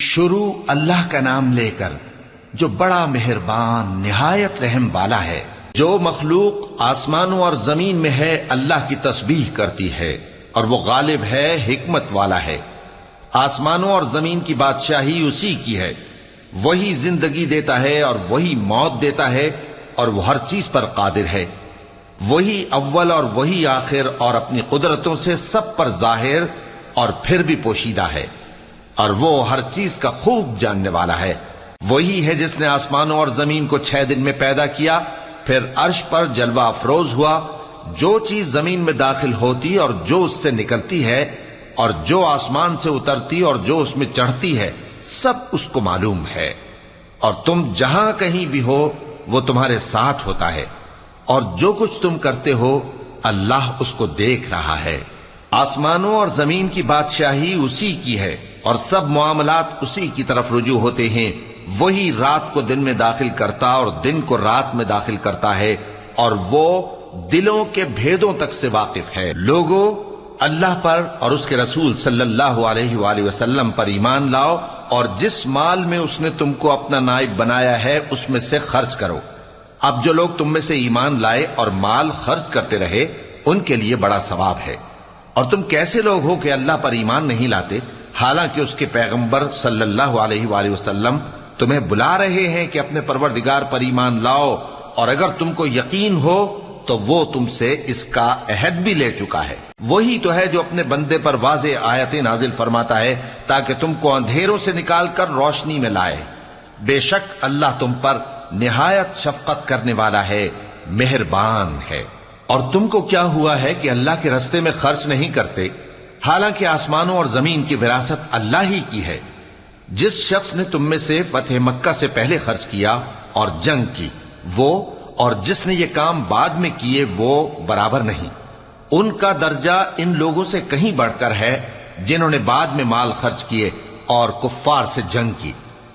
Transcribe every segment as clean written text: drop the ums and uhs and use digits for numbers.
شروع اللہ کا نام لے کر جو بڑا مہربان نہایت رحم والا ہے۔ جو مخلوق آسمانوں اور زمین میں ہے اللہ کی تسبیح کرتی ہے، اور وہ غالب ہے، حکمت والا ہے۔ آسمانوں اور زمین کی بادشاہی اسی کی ہے، وہی زندگی دیتا ہے اور وہی موت دیتا ہے، اور وہ ہر چیز پر قادر ہے۔ وہی اول اور وہی آخر، اور اپنی قدرتوں سے سب پر ظاہر اور پھر بھی پوشیدہ ہے، اور وہ ہر چیز کا خوب جاننے والا ہے۔ وہی ہے جس نے آسمانوں اور زمین کو 6 دن میں پیدا کیا، پھر عرش پر جلوہ افروز ہوا۔ جو چیز زمین میں داخل ہوتی اور جو اس سے نکلتی ہے، اور جو آسمان سے اترتی اور جو اس میں چڑھتی ہے، سب اس کو معلوم ہے۔ اور تم جہاں کہیں بھی ہو وہ تمہارے ساتھ ہوتا ہے، اور جو کچھ تم کرتے ہو اللہ اس کو دیکھ رہا ہے۔ آسمانوں اور زمین کی بادشاہی اسی کی ہے، اور سب معاملات اسی کی طرف رجوع ہوتے ہیں۔ وہی رات کو دن میں داخل کرتا اور دن کو رات میں داخل کرتا ہے، اور وہ دلوں کے بھیدوں تک سے واقف ہے۔ لوگوں، اللہ پر اور اس کے رسول صلی اللہ علیہ وآلہ وسلم پر ایمان لاؤ، اور جس مال میں اس نے تم کو اپنا نائب بنایا ہے اس میں سے خرچ کرو۔ اب جو لوگ تم میں سے ایمان لائے اور مال خرچ کرتے رہے ان کے لیے بڑا ثواب ہے۔ اور تم کیسے لوگ ہو کہ اللہ پر ایمان نہیں لاتے، حالانکہ اس کے پیغمبر صلی اللہ علیہ وآلہ وسلم تمہیں بلا رہے ہیں کہ اپنے پروردگار پر ایمان لاؤ، اور اگر تم کو یقین ہو تو وہ تم سے اس کا عہد بھی لے چکا ہے۔ وہی تو ہے جو اپنے بندے پر واضح آیتیں نازل فرماتا ہے تاکہ تم کو اندھیروں سے نکال کر روشنی میں لائے۔ بے شک اللہ تم پر نہایت شفقت کرنے والا ہے، مہربان ہے۔ اور تم کو کیا ہوا ہے کہ اللہ کے رستے میں خرچ نہیں کرتے، حالانکہ آسمانوں اور زمین کی وراثت اللہ ہی کی ہے۔ جس شخص نے تم میں سے فتح مکہ سے پہلے خرچ کیا اور جنگ کی، وہ اور جس نے یہ کام بعد میں کیے وہ برابر نہیں۔ ان کا درجہ ان لوگوں سے کہیں بڑھ کر ہے جنہوں نے بعد میں مال خرچ کیے اور کفار سے جنگ کی،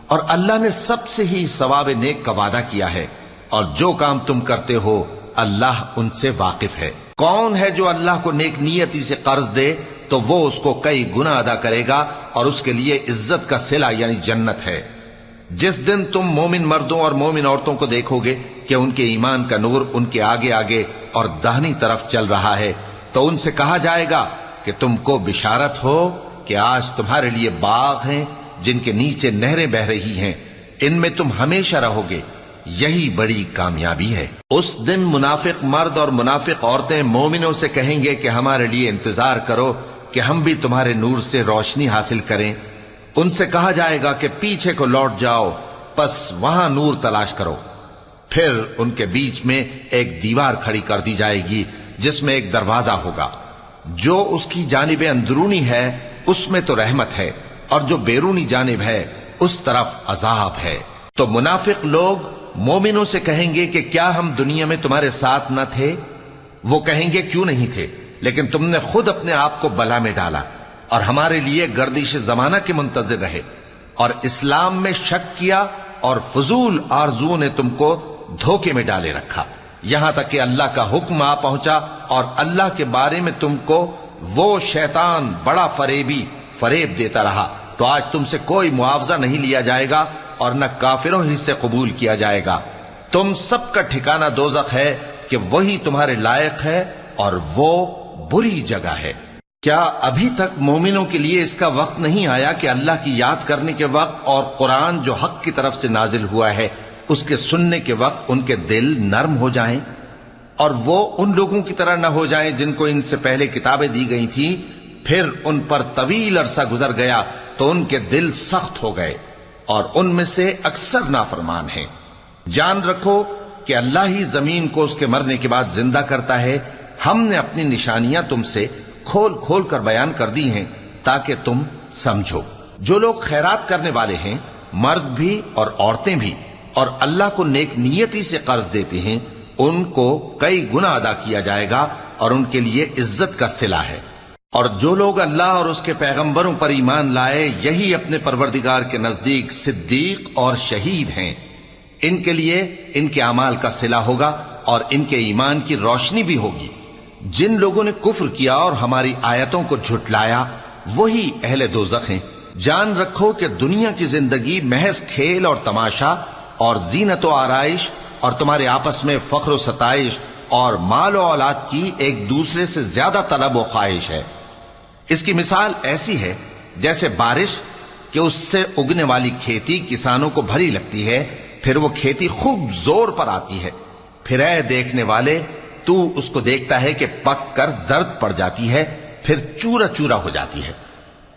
اور اللہ نے سب سے ہی ثواب نیک کا وعدہ کیا ہے، اور جو کام تم کرتے ہو اللہ ان سے واقف ہے۔ کون ہے جو اللہ کو نیک نیتی سے قرض دے تو وہ اس کو کئی گنا ادا کرے گا، اور اس کے لیے عزت کا صلہ یعنی جنت ہے۔ جس دن تم مومن مردوں اور مومن عورتوں کو دیکھو گے کہ ان کے ایمان کا نور ان کے آگے آگے اور داہنی طرف چل رہا ہے، تو ان سے کہا جائے گا کہ تم کو بشارت ہو کہ آج تمہارے لیے باغ ہیں جن کے نیچے نہریں بہ رہی ہیں، ان میں تم ہمیشہ رہو گے، یہی بڑی کامیابی ہے۔ اس دن منافق مرد اور منافق عورتیں مومنوں سے کہیں گے کہ ہمارے لیے انتظار کرو کہ ہم بھی تمہارے نور سے روشنی حاصل کریں۔ ان سے کہا جائے گا کہ پیچھے کو لوٹ جاؤ، پس وہاں نور تلاش کرو۔ پھر ان کے بیچ میں ایک دیوار کھڑی کر دی جائے گی جس میں ایک دروازہ ہوگا، جو اس کی جانب اندرونی ہے اس میں تو رحمت ہے، اور جو بیرونی جانب ہے اس طرف عذاب ہے۔ تو منافق لوگ مومنوں سے کہیں گے کہ کیا ہم دنیا میں تمہارے ساتھ نہ تھے؟ وہ کہیں گے کیوں نہیں تھے، لیکن تم نے خود اپنے آپ کو بلا میں ڈالا اور ہمارے لیے گردش زمانہ کے منتظر رہے، اور اسلام میں شک کیا، اور فضول آرزوؤں نے تم کو دھوکے میں ڈالے رکھا، یہاں تک کہ اللہ کا حکم آ پہنچا، اور اللہ کے بارے میں تم کو وہ شیطان بڑا فریبی فریب دیتا رہا۔ تو آج تم سے کوئی معاوضہ نہیں لیا جائے گا، اور نہ کافروں ہی سے قبول کیا جائے گا۔ تم سب کا ٹھکانہ دوزخ ہے کہ وہی تمہارے لائق ہے، اور وہ بری جگہ ہے۔ کیا ابھی تک مومنوں کے لیے اس کا وقت نہیں آیا کہ اللہ کی یاد کرنے کے وقت اور قرآن جو حق کی طرف سے نازل ہوا ہے اس کے سننے کے وقت ان کے دل نرم ہو جائیں، اور وہ ان لوگوں کی طرح نہ ہو جائیں جن کو ان سے پہلے کتابیں دی گئی تھیں، پھر ان پر طویل عرصہ گزر گیا تو ان کے دل سخت ہو گئے، اور ان میں سے اکثر نافرمان ہیں۔ جان رکھو کہ اللہ ہی زمین کو اس کے مرنے کے بعد زندہ کرتا ہے۔ ہم نے اپنی نشانیاں تم سے کھول کھول کر بیان کر دی ہیں تاکہ تم سمجھو۔ جو لوگ خیرات کرنے والے ہیں، مرد بھی اور عورتیں بھی، اور اللہ کو نیک نیتی سے قرض دیتے ہیں، ان کو کئی گنا ادا کیا جائے گا، اور ان کے لیے عزت کا صلہ ہے۔ اور جو لوگ اللہ اور اس کے پیغمبروں پر ایمان لائے، یہی اپنے پروردگار کے نزدیک صدیق اور شہید ہیں۔ ان کے لیے ان کے اعمال کا صلہ ہوگا، اور ان کے ایمان کی روشنی بھی ہوگی۔ جن لوگوں نے کفر کیا اور ہماری آیتوں کو جھٹلایا وہی اہل دوزخ ہیں۔ جان رکھو کہ دنیا کی زندگی محض کھیل اور تماشا اور زینت و آرائش اور تمہارے آپس میں فخر و ستائش اور مال و اولاد کی ایک دوسرے سے زیادہ طلب و خواہش ہے۔ اس کی مثال ایسی ہے جیسے بارش کہ اس سے اگنے والی کھیتی کسانوں کو بھری لگتی ہے، پھر وہ کھیتی خوب زور پر آتی ہے، پھر اے دیکھنے والے تو اس کو دیکھتا ہے کہ پک کر زرد پڑ جاتی ہے، پھر چورا چورا ہو جاتی ہے۔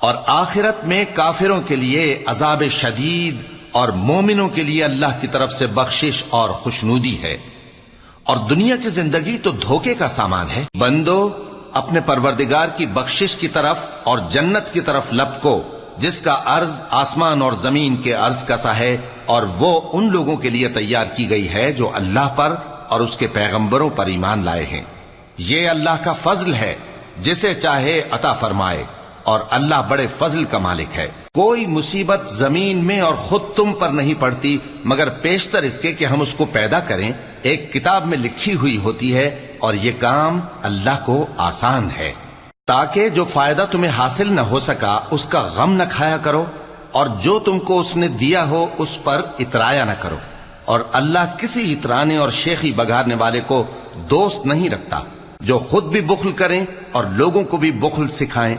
اور آخرت میں کافروں کے لیے عذاب شدید اور مومنوں کے لیے اللہ کی طرف سے بخشش اور خوشنودی ہے۔ اور دنیا کی زندگی تو دھوکے کا سامان ہے۔ بندو اپنے پروردگار کی بخشش کی طرف اور جنت کی طرف لپکو جس کا عرض آسمان اور زمین کے عرض کا سا ہے، اور وہ ان لوگوں کے لیے تیار کی گئی ہے جو اللہ پر اور اس کے پیغمبروں پر ایمان لائے ہیں۔ یہ اللہ کا فضل ہے، جسے چاہے عطا فرمائے، اور اللہ بڑے فضل کا مالک ہے۔ کوئی مصیبت زمین میں اور خود تم پر نہیں پڑتی مگر پیشتر اس کے کہ ہم اس کو پیدا کریں، ایک کتاب میں لکھی ہوئی ہوتی ہے، اور یہ کام اللہ کو آسان ہے۔ تاکہ جو فائدہ تمہیں حاصل نہ ہو سکا اس کا غم نہ کھایا کرو، اور جو تم کو اس نے دیا ہو اس پر اترایا نہ کرو۔ اور اللہ کسی اترانے اور شیخی بگارنے والے کو دوست نہیں رکھتا، جو خود بھی بخل کریں اور لوگوں کو بھی بخل سکھائیں۔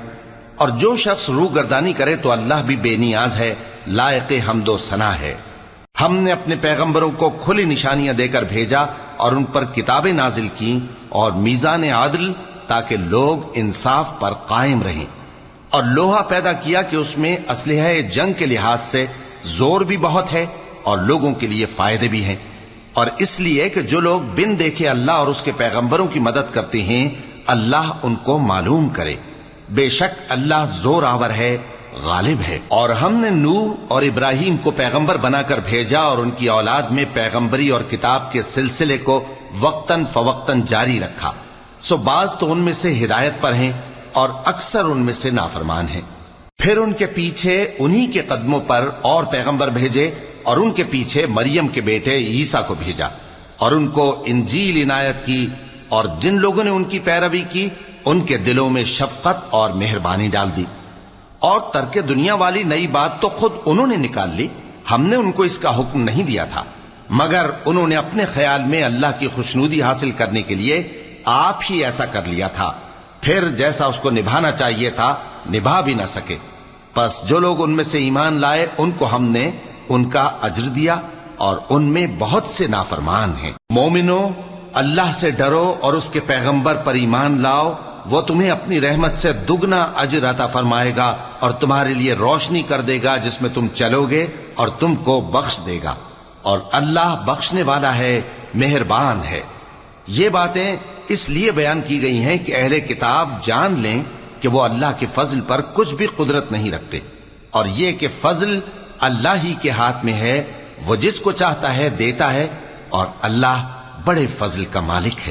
اور جو شخص روح گردانی کرے تو اللہ بھی بے نیاز ہے، لائق حمد و ثنا ہے۔ ہم نے اپنے پیغمبروں کو کھلی نشانیاں دے کر بھیجا اور ان پر کتابیں نازل کی اور میزان عدل، تاکہ لوگ انصاف پر قائم رہیں، اور لوہا پیدا کیا کہ اس میں اسلحہ جنگ کے لحاظ سے زور بھی بہت ہے اور لوگوں کے لیے فائدے بھی ہیں، اور اس لیے کہ جو لوگ بن دیکھے اللہ اور اس کے پیغمبروں کی مدد کرتے ہیں اللہ ان کو معلوم کرے۔ بے شک اللہ زور آور ہے، غالب ہے۔ اور ہم نے نوح اور ابراہیم کو پیغمبر بنا کر بھیجا اور ان کی اولاد میں پیغمبری اور کتاب کے سلسلے کو وقتاً فوقتاً جاری رکھا، سو بعض تو ان میں سے ہدایت پر ہیں اور اکثر ان میں سے نافرمان ہیں۔ پھر ان کے پیچھے انہی کے قدموں پر اور پیغمبر بھیجے، اور ان کے پیچھے مریم کے بیٹے عیسیٰ کو بھیجا، اور ان کو انجیل عنایت کی، اور جن لوگوں نے ان کی پیروی کی ان کے دلوں میں شفقت اور مہربانی ڈال دی۔ اور ترک دنیا والی نئی بات تو خود انہوں نے نکال لی، ہم نے ان کو اس کا حکم نہیں دیا تھا، مگر انہوں نے اپنے خیال میں اللہ کی خوشنودی حاصل کرنے کے لیے آپ ہی ایسا کر لیا تھا، پھر جیسا اس کو نبھانا چاہیے تھا نبھا بھی نہ سکے۔ پس جو لوگ ان میں سے ایمان لائے ان کو ہم نے ان کا اجر دیا، اور ان میں بہت سے نافرمان ہیں۔ مومنو اللہ سے ڈرو اور اس کے پیغمبر پر ایمان لاؤ، وہ تمہیں اپنی رحمت سے دگنا اجر عطا فرمائے گا اور تمہارے لیے روشنی کر دے گا جس میں تم چلو گے، اور تم کو بخش دے گا، اور اللہ بخشنے والا ہے، مہربان ہے۔ یہ باتیں اس لیے بیان کی گئی ہیں کہ اہل کتاب جان لیں کہ وہ اللہ کے فضل پر کچھ بھی قدرت نہیں رکھتے، اور یہ کہ فضل اللہ ہی کے ہاتھ میں ہے، وہ جس کو چاہتا ہے دیتا ہے، اور اللہ بڑے فضل کا مالک ہے۔